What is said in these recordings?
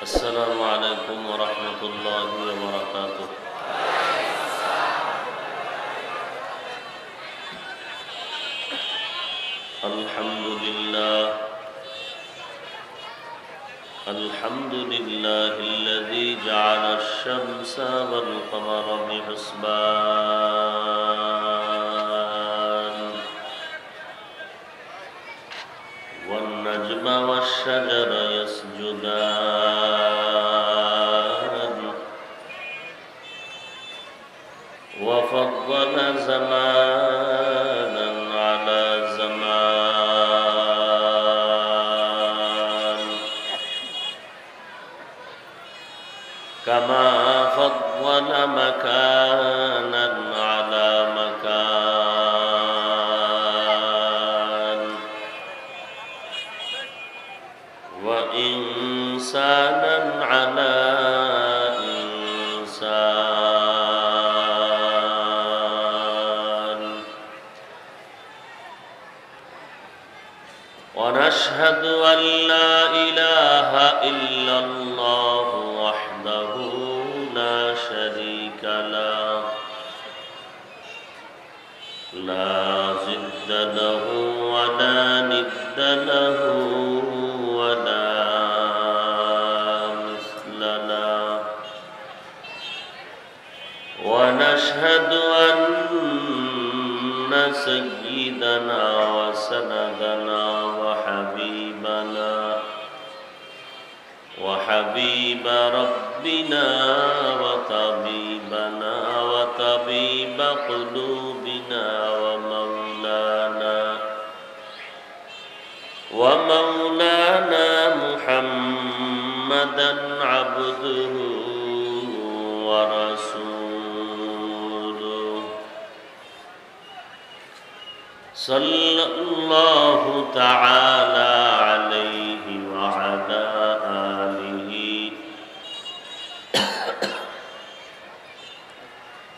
السلام عليكم ورحمة الله وبركاته. الحمد لله الذي جعل الشمس والقمر بحسبان والنجم والشجر يسجدان وفضل زمانا على زمان كما فضل مكانا على مكان وإنسانا على إنسان ونشهد أن لا إله إلا الله وحده لا شريك له لا ضد له ولا ند له ولا مثل له ونشهد أن سيدنا وسندنا وحبيب ربنا وطبيبنا وطبيب قلوبنا ومولانا محمدا عبده ورسوله صلى الله تعالى عليه وعلى آله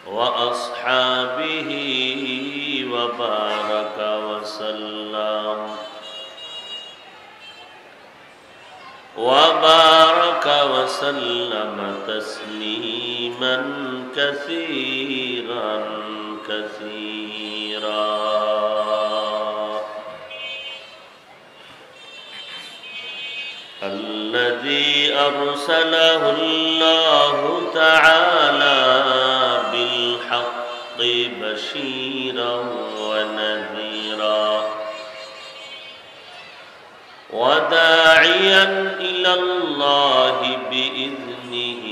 وأصحابه وبارك وسلم تسليما كثيرا كثيرا. الذي أرسله الله تعالى بالحق بشيرا ونذيرا وداعيا إلى الله بإذنه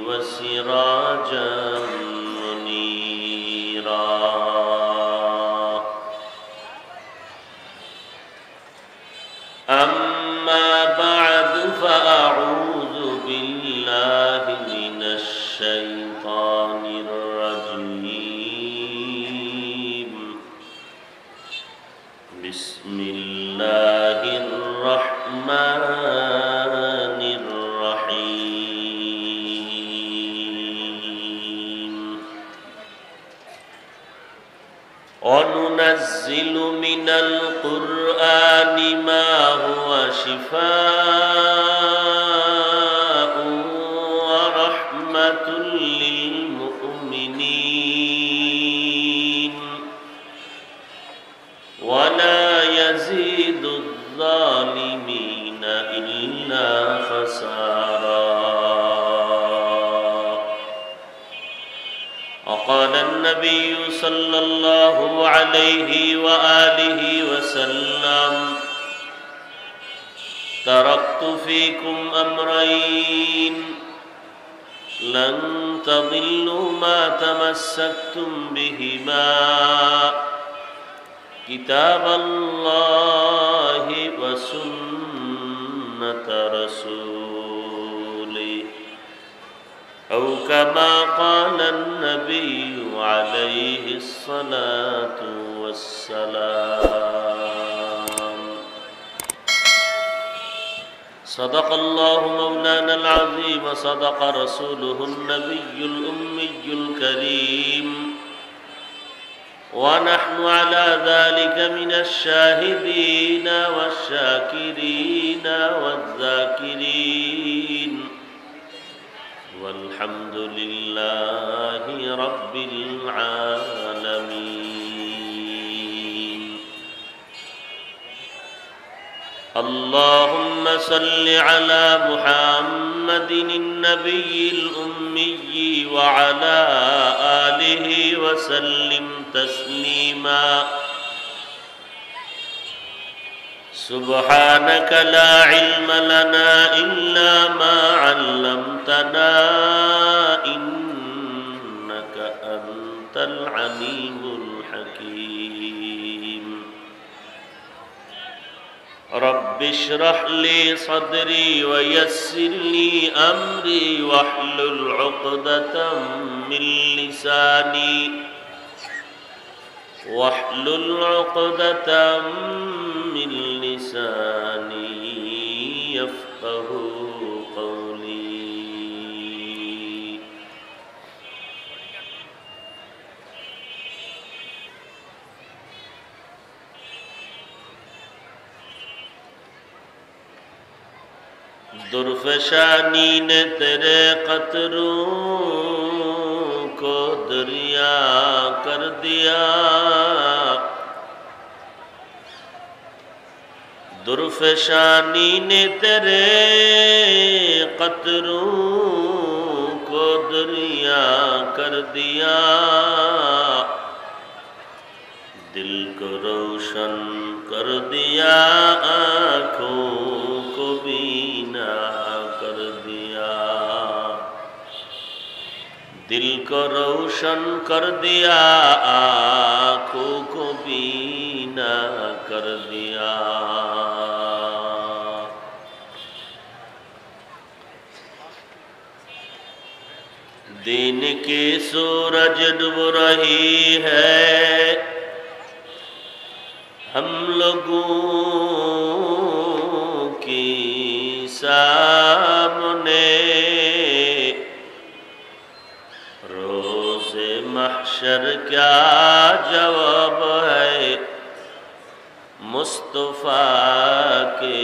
وسراجا منيرا. أما بعد فأعوذ بالله من الشيطان الرجيم. بسم الله الرحمن الرحيم. وننزل من القرآن ما هو شفاء ورحمة للمؤمنين ولا يزيد الظالمين إلا خسارا. وقال النبي صلى الله عليه وآله وسلم: تركت فيكم أمرين لن تضلوا ما تمسكتم بهما كتاب الله وسنة رسوله أو كما قال النبي عليه الصلاة والسلام. صدق الله مولانا العظيم وصدق رسوله النبي الأمي الكريم. ونحن على ذلك من الشاهدين والشاكرين والذاكرين والحمد لله رب العالمين. اللهم صل على محمد النبي الأمي وعلى آله وسلم تسليما. سبحانك لا علم لنا إلا ما علمتنا إنك أنت العليم الحكيم. رب اشرح لي صدري ويسر لي أمري واحلل عقدة من لساني يفقه قولي. درفشانی نے تیرے قطروں کو دریا کر دیا. درفشانی نے تیرے قطروں کو دریا کر دیا. دل کو روشن کر دیا، آنکھوں کو بینا کر دیا. دل کو روشن کر دیا، آنکھوں کو بینا کر دیا. دین کی سورج ڈوب رہی ہے ہم لوگوں کی سامنے. روز محشر کیا جواب ہے مصطفیٰ کے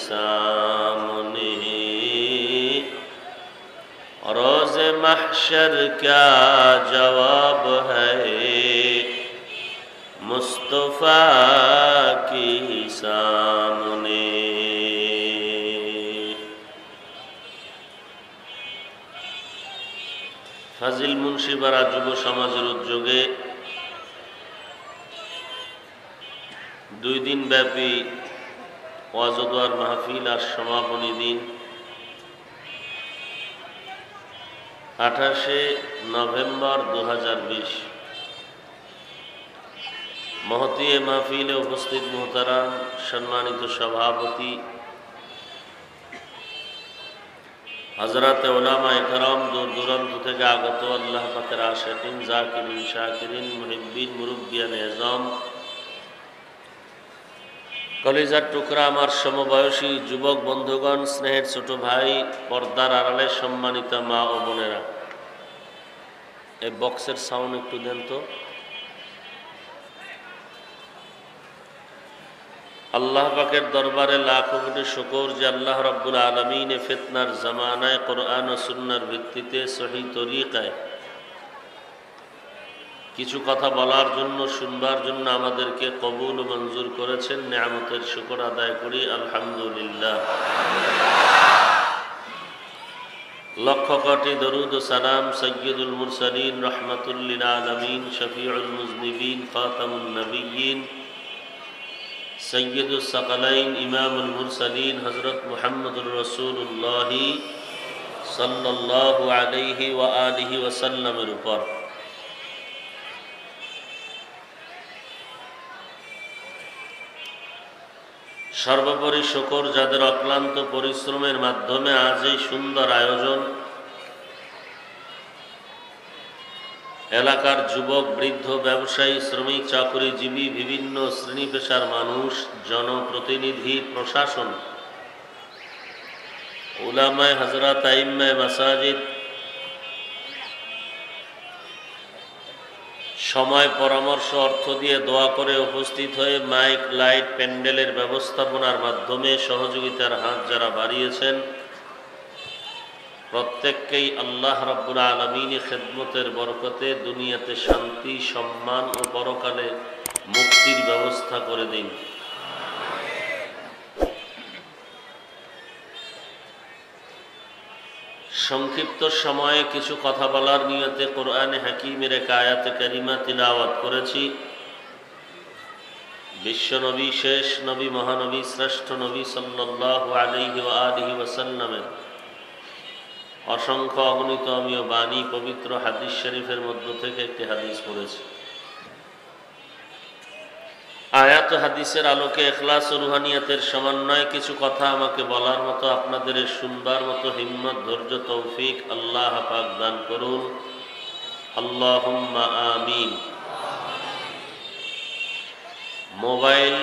سامنے. روز محشر کیا جواب ہے مصطفیٰ کے سامنے. ফাজিল মুন্সিপাড়া যুব সমাজের উদ্যোগে 2 দিন ব্যাপী ওয়াজ ও দোয়ার মাহফিল আর সমাপনী দিন 28 নভেম্বর 2020। মহতী এ মাহফিলে উপস্থিত মুহতারাম সম্মানিত সভাপতি হযরত উলামা একরাম দূর দূরান্ত থেকে আগত আল্লাহ পাকের আশিকিন জাকিরিন শাকিরিন মুহিব্বিন মুরব্বিয়ান এযাম, কলিজার টুকরা আমার সমবয়সী যুবক বন্ধুগণ, স্নেহের ছোট ভাই, পর্দার আড়ালে সম্মানিত মা ও বোনেরা, এই বক্সের সাউন্ড একটু দেন তো। আল্লাহ পাকের দরবারে লাখো কোটি শুকর যে আল্লাহ রাব্বুল আলামিন ফিতনার জামানায় কোরআন ও সুন্নাহর ভিত্তিতে সহি তরিকায় কিছু কথা বলার জন্য, শুনবার জন্য আমাদেরকে কবুল ও মঞ্জুর করেছেন। নিয়ামতের শুকর আদায় করি আলহামদুলিল্লাহ। লক্ষ কোটি দরুদ ও সালাম সাইয়্যিদুল মুরসালিন রাহমাতুল লিল আলামিন শফিউল মুজনিবিন খাতামুন নবিয়্যিন সৈয়দুস সাকালাইন ইমামুল মুরসালিন হযরত মুহাম্মদুর রাসূলুল্লাহ সাল্লাল্লাহু আলাইহি ওয়া আলিহি ওয়াসাল্লামের উপর সর্বোপরি শুকর যাদের অক্লান্ত পরিশ্রমের মাধ্যমে আজ এই সুন্দর আয়োজন, এলাকার যুবক, বৃদ্ধ, ব্যবসায়ী, শ্রমিক, চাকরিজীবী, বিভিন্ন শ্রেণী পেশার মানুষ, জনপ্রতিনিধি, প্রশাসন, উলামায়ে হযরত, আইম্মায়ে মাসাজিদ, সময় পরামর্শ অর্থ দিয়ে দোয়া করে উপস্থিত হয়ে মাইক লাইট প্যান্ডেলের ব্যবস্থাপনার মাধ্যমে সহযোগিতার হাত যারা বাড়িয়েছেন প্রত্যেককেই আল্লাহ রাব্বুল আলামিনের খেদমতের বরকতে দুনিয়াতে শান্তি, সম্মান ও পরকালে মুক্তির ব্যবস্থা করে দিন। সংক্ষিপ্ত সময়ে কিছু কথা বলার নিয়তে কোরআনে হাকিমের এক আয়াতে কারিমা তিলাওয়াত করেছি। বিশ্বনবী, শেষ নবী, মহানবী, শ্রেষ্ঠ নবী সাল্লাল্লাহু আলাইহি ওয়া আলিহি ওয়াসাল্লামের অসংখ্য অগণিত অমীয় বাণী পবিত্র হাদিস শরীফের মধ্য থেকে একটি হাদিস পড়েছি। আয়াত হাদিসের আলোকে ইখলাস ও রুহানিয়াতের সমন্বয়ে কিছু কথা আমাকে বলার মতো, আপনাদের শুনবার মতো হিম্মত, ধৈর্য, তৌফিক আল্লাহ পাক দান করুন। আল্লাহুম্মা আমিন। মোবাইল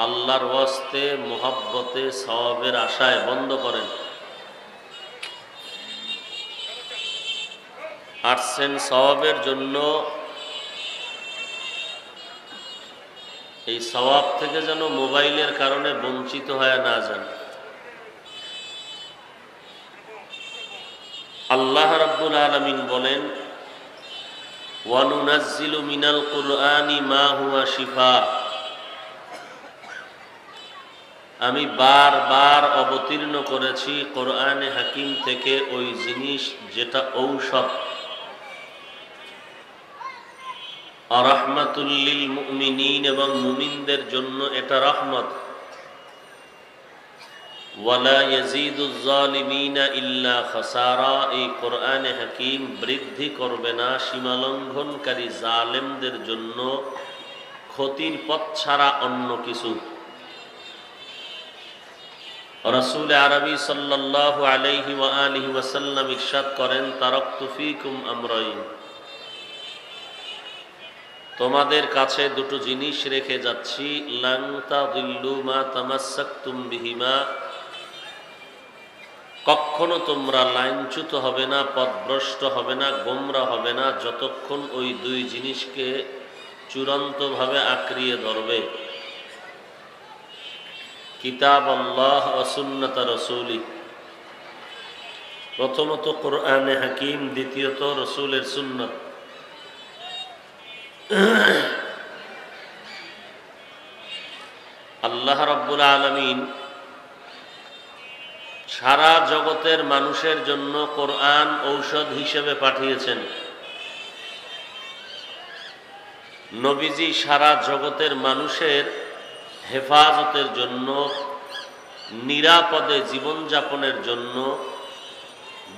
আল্লাহর ওয়াস্তে মুহাব্বতে সওয়াবের আশায় বন্ধ করেন। আসছেন সওয়াবের জন্য, এই সওয়াব থেকে যেন মোবাইলের কারণে বঞ্চিত হয়ে না যান। আল্লাহ রাব্বুল আলামিন বলেন, ওয়া নুনাজ্জিলু মিনাল কুরআনি মা হুয়া শিফা। আমি বারবার অবতীর্ণ করেছি কোরআনে হাকিম থেকে ওই জিনিস যেটা ঔষধ। রাহমাতুল লিল মুমিনিন, এবং মুমিনদের জন্য এটা রহমত। ওয়ালা ইয়াজিদুজ জালিমিনা ইল্লা খাসারা। এই কোরআনে হাকিম বৃদ্ধি করবে না সীমালঙ্ঘনকারী জালেমদের জন্য ক্ষতির পথ ছাড়া অন্য কিছু। রাসূল আরবি সাল্লাল্লাহু আলাইহি ওয়া আলিহি ওয়াসাল্লাম ইরশাদ করেন, তারাকতু ফীকুম আমরাইন। তোমাদের কাছে দুটো জিনিস রেখে যাচ্ছি, লান তাদিল্লু মা তামাসসাকতুম বিহিমা। কখনো তোমরা লাইনচ্যুত হবে না, পথভ্রষ্ট হবে না, গোমরা হবে না, যতক্ষণ ওই দুই জিনিসকে চূড়ান্তভাবে আঁকড়িয়ে ধরবে। কিতাব আল্লাহ ওয়া সুন্নাত রাসূলি। প্রথমত কোরআনে হাকিম, দ্বিতীয়ত রাসূলের সুন্নাত। আল্লাহ রাব্বুল আলামিন সারা জগতের মানুষের জন্য কোরআন ঔষধ হিসেবে পাঠিয়েছেন। নবীজি সারা জগতের মানুষের হেফাজতের জন্য, নিরাপদে জীবনযাপনের জন্য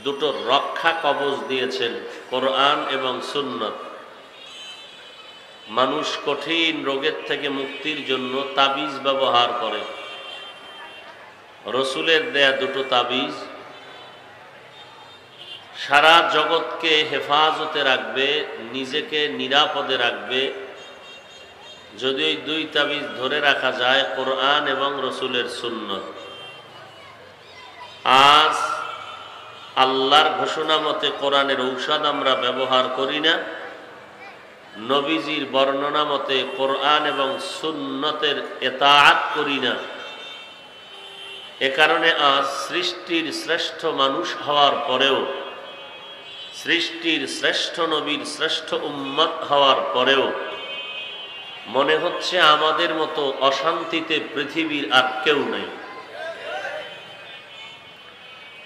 দুটো রক্ষা কবচ দিয়েছেন, কোরআন এবং সুন্নাত। মানুষ কঠিন রোগের থেকে মুক্তির জন্য তাবিজ ব্যবহার করে। রসুলের দেয়া দুটো তাবিজ সারা জগৎকে হেফাজতে রাখবে, নিজেকে নিরাপদে রাখবে যদি ওই দুই তাবিজ ধরে রাখা যায়, কোরআন এবং রসুলের সুন্নাত। আজ আল্লাহর ঘোষণা মতে কোরআনের ঔষধ আমরা ব্যবহার করি না, নবীজির বর্ণনা মতে কোরআন এবং সুন্নতের ইতাআত করি না। এ কারণে আজ সৃষ্টির শ্রেষ্ঠ মানুষ হওয়ার পরেও, সৃষ্টির শ্রেষ্ঠ নবীর শ্রেষ্ঠ উম্মত হওয়ার পরেও মনে হচ্ছে আমাদের মতো অশান্তিতে পৃথিবীর আর কেউ নেই।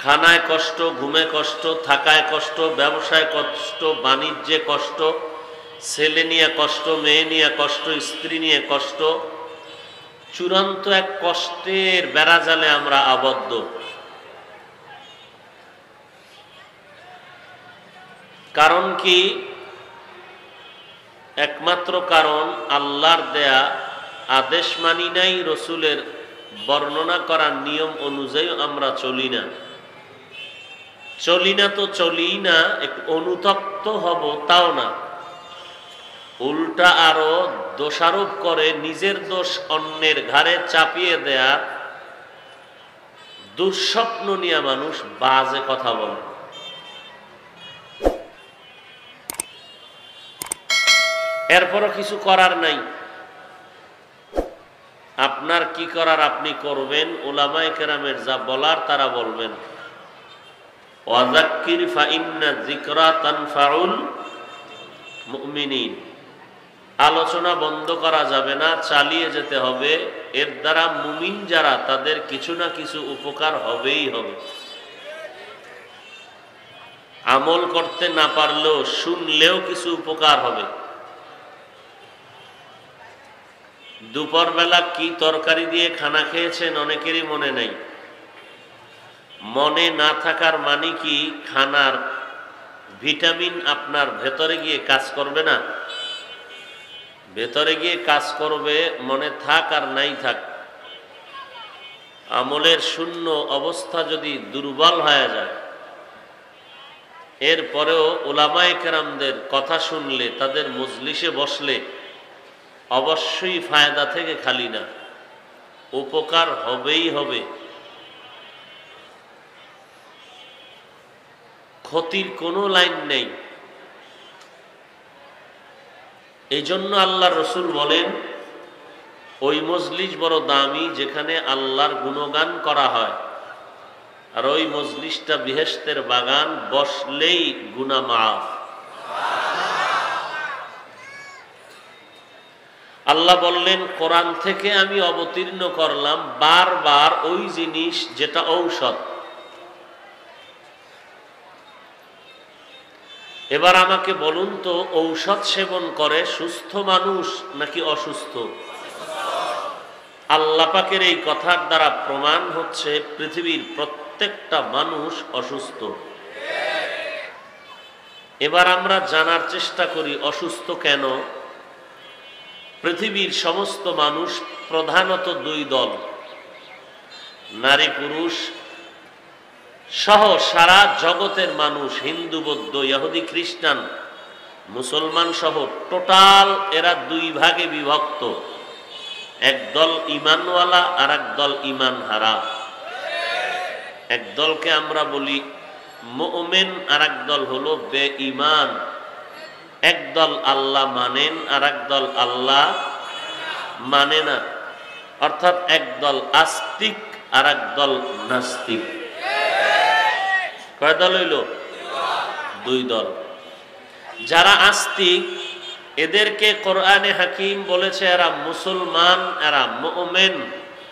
খানায় কষ্ট, ঘুমে কষ্ট, থাকায় কষ্ট, ব্যবসায় কষ্ট, বাণিজ্যে কষ্ট, ছেলে নিয়ে কষ্ট, মেয়ে নিয়ে কষ্ট, স্ত্রী নিয়ে কষ্ট, চূড়ান্ত এক কষ্টের বেড়াজালে আমরা আবদ্ধ। কারণ কি? একমাত্র কারণ আল্লাহর দেয়া আদেশ মানি নাই, রসুলের বর্ণনা করার নিয়ম অনুযায়ী আমরা চলি না। চলি না তো চলি না, একটু অনুতপ্ত হব তাও না, উল্টা আরো দোষারোপ করে নিজের দোষ অন্যের ঘাড়ে চাপিয়ে দেয়া দুঃস্বপ্ন নিয়ে মানুষ বাজে কথা বলে। এরপরও কিছু করার নাই, আপনার কি করার আপনি করবেন, উলামায়ে কেরামের যা বলার তারা বলবেন। ওয়াযাক্কির ফাইন্না যিকরা তানফাউল মুমিনিন, আলোচনা বন্ধ করা যাবে না, চালিয়ে যেতে হবে। এর দ্বারা মুমিন যারা, তাদের কিছু না কিছু উপকার হবেই হবে। আমল করতে না পারলেও শুনলেও কিছু উপকার হবে। দুপুরবেলা কি তরকারি দিয়ে খানা খেয়েছেন অনেকেরই মনে নেই। মনে না থাকার মানে কি খানার ভিটামিন আপনার ভেতরে গিয়ে কাজ করবে না? ভেতরে গিয়ে কাজ করবে, মনে থাক আর নাই থাক। আমলের শূন্য অবস্থা যদি দুর্বল হয়ে যায়, এরপরেও উলামায়ে কেরামদের কথা শুনলে, তাদের মজলিসে বসলে অবশ্যই ফায়দা থেকে খালি না, উপকার হবেই হবে। ক্ষতির কোনো লাইন নেই। এই জন্য আল্লাহ রসুল বলেন, ওই মজলিস বড় দামি যেখানে আল্লাহর গুণগান করা হয়, আর ওই মজলিসটা বেহেশতের বাগান, বসলেই গুনাহ মাফ। আল্লাহ বললেন, কোরআন থেকে আমি অবতীর্ণ করলাম বারবার ওই জিনিস যেটা ঔষধ। এবার আমাকে বলুন তো, ঔষধ সেবন করে সুস্থ মানুষ নাকি অসুস্থ? আল্লাহ পাকের এই কথার দ্বারা প্রমাণ হচ্ছে পৃথিবীর প্রত্যেকটা মানুষ অসুস্থ। এবার আমরা জানার চেষ্টা করি অসুস্থ কেন। পৃথিবীর সমস্ত মানুষ প্রধানত দুই দল, নারী পুরুষ সহ সারা জগতের মানুষ, হিন্দু বৌদ্ধ ইহুদি খ্রিস্টান মুসলমান সহ টোটাল এরা দুই ভাগে বিভক্ত। এক দল ঈমানওয়ালা আর এক দল ঈমান হারা। এক দলকে আমরা বলি মুমিন, আর এক দল হলো বেঈমান। এক দল আল্লাহ মানেন আর এক দল আল্লাহ মানে না, অর্থাৎ এক দল আস্তিক আর এক দল নাস্তিক। কয় দল হইল? দুই দল। যারা আস্তিক এদেরকে কোরআনে হাকিম বলেছে এরা মুসলমান, এরা মুমিন,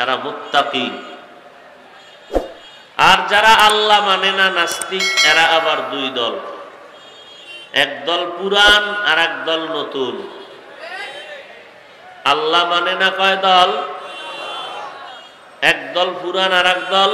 এরা মুত্তাকি। আর যারা আল্লাহ মানে না, নাস্তিক, এরা আবার দুই দল। এক দল পুরান আর এক দল নতুন। আল্লাহ মানে না কয় দল? এক দল পুরান আর এক দল